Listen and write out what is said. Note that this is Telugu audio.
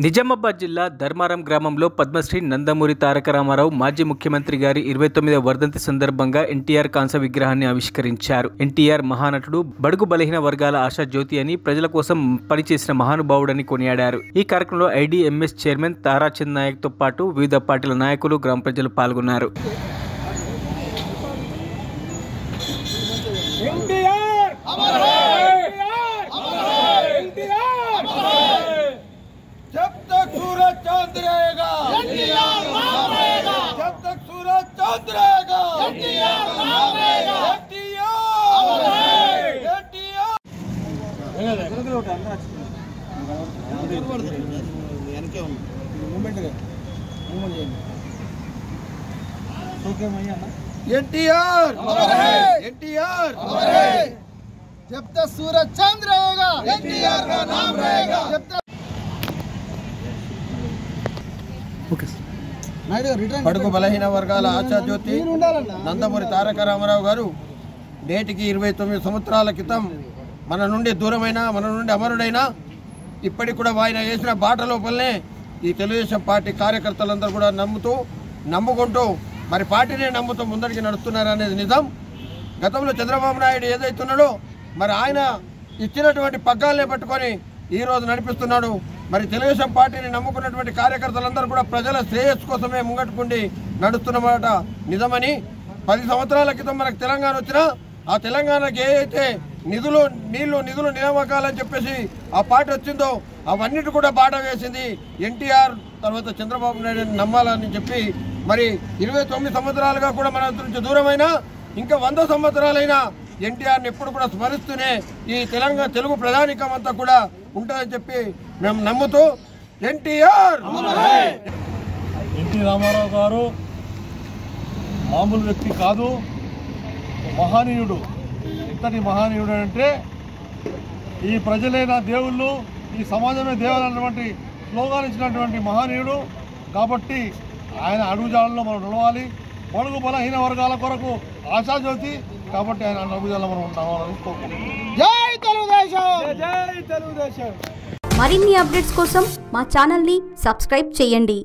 నిజామాబాద్ జిల్లా ధర్మారం గ్రామంలో పద్మశ్రీ నందమూరి తారక రామారావు మాజీ ముఖ్యమంత్రి గారి 29వ వర్ధంతి సందర్భంగా ఎన్టీఆర్ కాంస్య విగ్రహాన్ని ఆవిష్కరించారు. ఎన్టీఆర్ మహానటుడు, బడుగు బలహీన వర్గాల ఆశా జ్యోతి అని, ప్రజల కోసం పనిచేసిన మహానుభావుడని కొనియాడారు. ఈ కార్యక్రమంలో ఐడీఎంఎస్ చైర్మన్ తారాచంద్ నాయక్ తో పాటు వివిధ పార్టీల నాయకులు, గ్రామ ప్రజలు పాల్గొన్నారు. जब तक सूरज चांद रहेगा एनटीआर नाम रहेगा, जब तक सूरज चांद रहेगा एनटीआर नाम रहेगा, एनटीआर एनटीआर जब तक सूरज चांद रहेगा एनटीआर का नाम रहेगा, जब तक బడుగు బలహీన వర్గాల ఆశా జ్యోతి నందమూరి తారక రామారావు గారు నేటికి 29 సంవత్సరాల క్రితం మన నుండి దూరమైన, మన నుండి అమరుడైన, ఇప్పటికి కూడా ఆయన వేసిన బాట లోపలనే ఈ తెలుగుదేశం పార్టీ కార్యకర్తలందరూ కూడా నమ్ముకుంటూ మరి పార్టీనే నమ్ముతూ ముందరికి నడుస్తున్నారు అనేది నిజం. గతంలో చంద్రబాబు నాయుడు ఏదైతున్నాడో మరి ఆయన ఇచ్చినటువంటి పగ్గాలనే పట్టుకొని ఈరోజు నడిపిస్తున్నాడు. మరి తెలుగుదేశం పార్టీని నమ్ముకున్నటువంటి కార్యకర్తలందరూ కూడా ప్రజల శ్రేయస్సు కోసమే ముంగట్టుకుండి నడుస్తున్నమాట నిజమని, 10 సంవత్సరాల క్రితం మనకు తెలంగాణ వచ్చినా ఆ తెలంగాణకి ఏదైతే నిధులు నియామకాలని చెప్పేసి ఆ పార్టీ వచ్చిందో అవన్నిటి కూడా బాట వేసింది ఎన్టీఆర్. తర్వాత చంద్రబాబు నాయుడు నమ్మాలని చెప్పి మరి 29 సంవత్సరాలుగా కూడా మన నుంచి దూరమైన, ఇంకా 100 సంవత్సరాలైనా ఎన్టీఆర్ని ఎప్పుడు కూడా స్మరిస్తూనే ఈ తెలుగు ప్రజానీకం అంతా కూడా ఉంటుందని చెప్పి మేము నమ్ముతూ ఎన్టీ రామారావు గారు మామూలు వ్యక్తి కాదు, మహనీయుడు. ఇంతటి మహనీయుడు అంటే ఈ ప్రజలైన దేవుళ్ళు, ఈ సమాజమే దేవులు అన్నటువంటి స్లోగాన్ ఇచ్చినటువంటి మహనీయుడు. కాబట్టి ఆయన అడుగుజాడల్లో మనం నడవాలి. బడుగు బలహీన వర్గాల కొరకు ఆశాజ్యోతి, కాబట్టి ఆయన అడుగుజాడల్లో మనం నడవాలని కోరుకుంటున్నాం. జై తెలుగుదేశం, జై తెలుగుదేశం. మరిన్ని అప్డేట్స్ కోసం మా ఛానల్ని సబ్స్క్రైబ్ చేయండి.